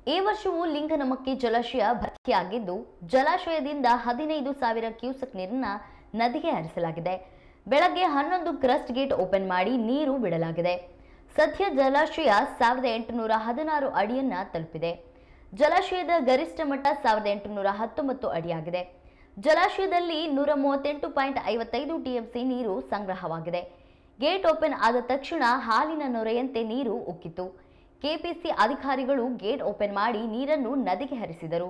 ಈ ವರ್ಷವೂ ಲಿಂಗನಮಕ್ಕಿ ಜಲಾಶಯ ಭರ್ತಿಯಾಗಿದ್ದು, ಜಲಾಶಯದಿಂದ 15,000 ಕ್ಯೂಸೆಕ್ ನೀರನ್ನ ನದಿಗೆ ಹರಿಸಲಾಗಿದೆ. ಬೆಳಗ್ಗೆ 11 ಕ್ರಸ್ಟ್ ಗೇಟ್ ಓಪನ್ ಮಾಡಿ ನೀರು ಬಿಡಲಾಗಿದೆ. ಸದ್ಯ ಜಲಾಶಯ 1816 ಅಡಿಯನ್ನ ತಲುಪಿದೆ. ಜಲಾಶಯದ ಗರಿಷ್ಠ ಮಟ್ಟ 1819 ಅಡಿಯಾಗಿದೆ. ಜಲಾಶಯದಲ್ಲಿ 138.55 ಟಿಎಂಸಿ ನೀರು ಸಂಗ್ರಹವಾಗಿದೆ. ಗೇಟ್ ಓಪನ್ ಆದ ತಕ್ಷಣ ಹಾಲಿನ ನೊರೆಯಂತೆ ನೀರು ಉಕ್ಕಿತು. ಕೆಪಿಸಿ ಅಧಿಕಾರಿಗಳು ಗೇಟ್ ಓಪನ್ ಮಾಡಿ ನೀರನ್ನು ನದಿಗೆ ಹರಿಸಿದರು.